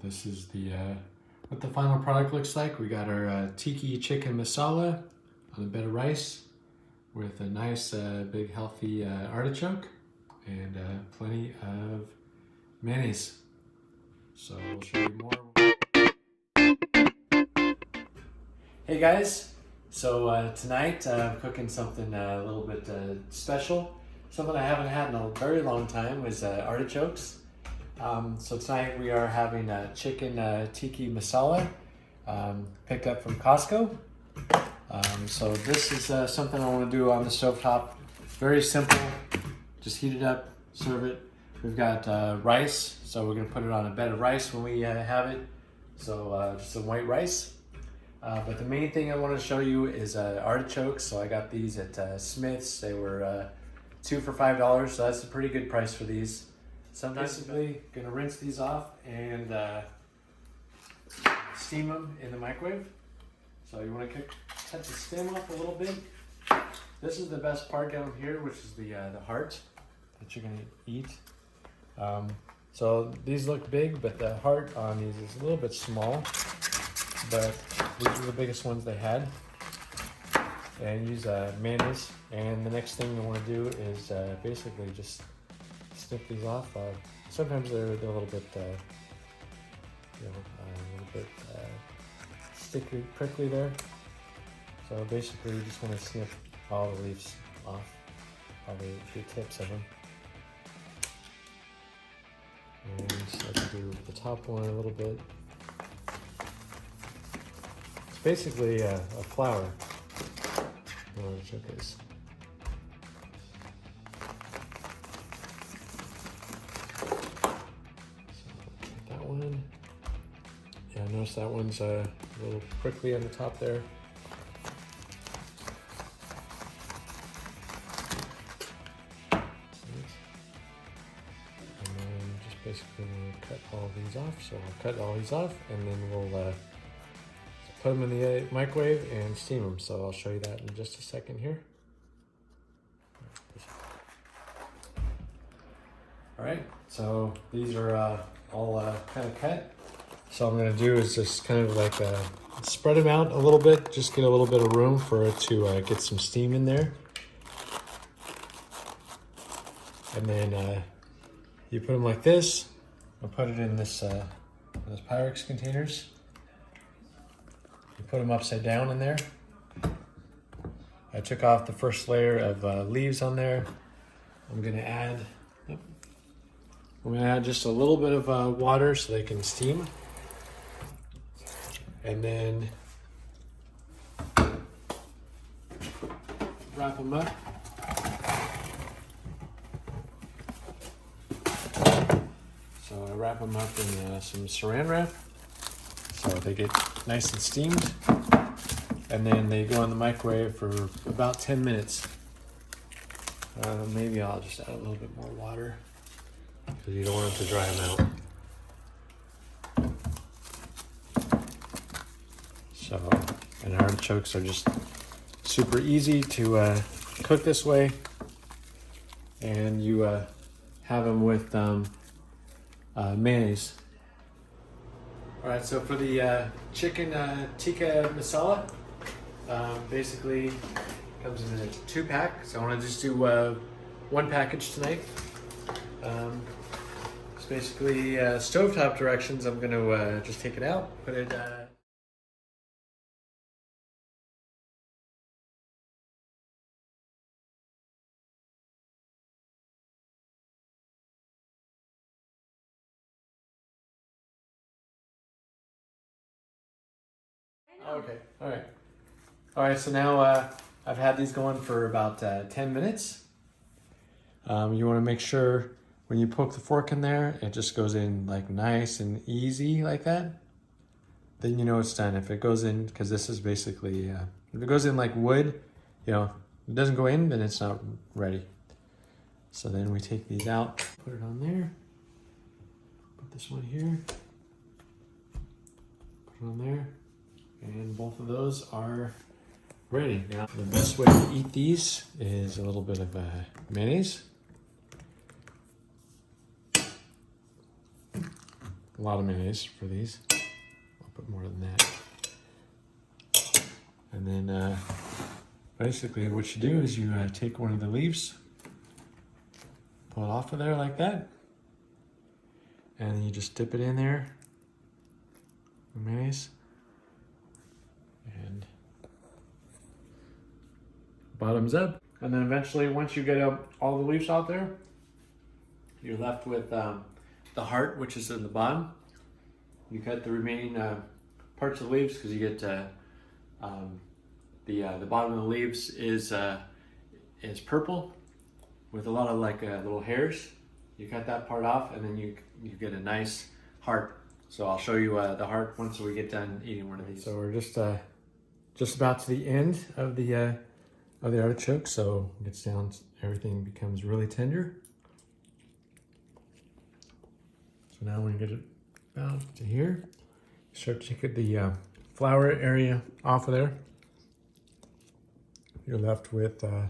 this is the what the final product looks like. We got our tiki chicken masala on a bed of rice with a nice big healthy artichoke and plenty of mayonnaise. So we'll show you more. Hey guys, so tonight I'm cooking something a little bit special. Something I haven't had in a very long time is artichokes. So tonight we are having chicken tiki masala picked up from Costco. So this is something I want to do on the stovetop. Very simple, just heat it up, serve it. We've got rice, so we're going to put it on a bed of rice when we have it. So just some white rice. But the main thing I want to show you is artichokes. So I got these at Smith's. They were 2 for $5, so that's a pretty good price for these. So I'm basically gonna rinse these off and steam them in the microwave. So you want to cut the stem off a little bit. This is the best part down here, which is the heart that you're gonna eat. So these look big, but the heart on these is a little bit small. But these are the biggest ones they had. And use mayonnaise. And the next thing you want to do is basically just snip these off. Sometimes they're a little bit, sticky, prickly there. So basically, you just want to snip all the leaves off, all the tips of them. And so I can do the top one a little bit. It's basically a flower. Artichoke is. That one. Yeah, notice that one's a little prickly on the top there. And then just basically cut all these off. So I'll cut all these off and then we'll put them in the microwave and steam them. So I'll show you that in just a second here. All right, so these are all kind of cut. So what I'm gonna do is just kind of like spread them out a little bit, just get a little bit of room for it to get some steam in there. And then you put them like this. I'll put it in this those Pyrex containers. You put them upside down in there. I took off the first layer of leaves on there. I'm gonna add just a little bit of water so they can steam. And then wrap them up. So I wrap them up in some saran wrap so they get nice and steamed. And then they go in the microwave for about 10 minutes. Maybe I'll just add a little bit more water because you don't want it to dry them out. So, and artichokes are just super easy to cook this way. And you have them with mayonnaise. All right, so for the chicken tikka masala, basically comes in a 2-pack. So I want to just do 1 package tonight. It's basically stovetop directions. I'm going to just take it out, put it. Okay, all right. All right, so now I've had these going for about 10 minutes. You want to make sure when you poke the fork in there, it just goes in like nice and easy like that. Then you know it's done. If it goes in, because this is basically, if it goes in like wood, you know, it doesn't go in, then it's not ready. So then we take these out, put it on there, put this one here, put it on there. And both of those are ready. Now, the best way to eat these is a little bit of mayonnaise. a lot of mayonnaise for these. I'll put more than that. And then basically what you do is you take one of the leaves, pull it off of there like that, and then you just dip it in there, the mayonnaise, and bottoms up. And then eventually, once you get all the leaves out there, you're left with the heart, which is in the bottom. You cut the remaining parts of the leaves because you get the bottom of the leaves is purple with a lot of like little hairs. You cut that part off, and then you get a nice heart. So I'll show you the heart once we get done eating one of these. So we're just about to the end of the artichoke. So it gets down, everything becomes really tender. So now when you get it about to here, you start to get the flower area off of there. You're left with the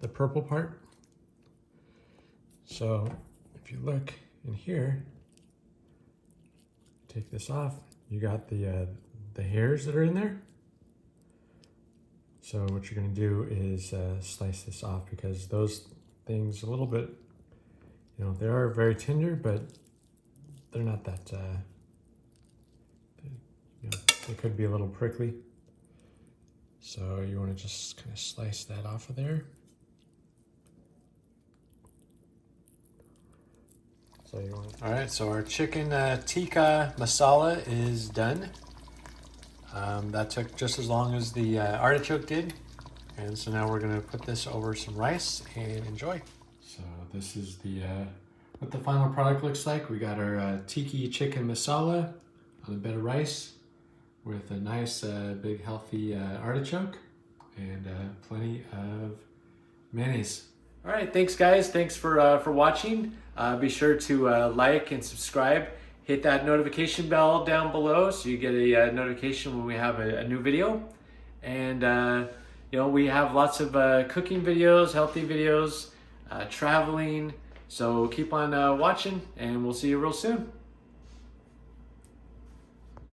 purple part. So if you look in here, take this off, you got the hairs that are in there. So what you're going to do is slice this off, because those things a little bit, you know, they are very tender, but they're not that, you know, they could be a little prickly. So you want to just kind of slice that off of there. So you want to... All right, so our chicken tikka masala is done. That took just as long as the artichoke did. And so now we're gonna put this over some rice and enjoy. So this is what the final product looks like. We got our tiki chicken masala on a bed of rice with a nice big healthy artichoke and plenty of mayonnaise. All right, thanks guys. Thanks for watching. Be sure to like and subscribe. Hit that notification bell down below so you get a notification when we have a new video. And you know, we have lots of cooking videos, healthy videos, traveling. So keep on watching, and we'll see you real soon.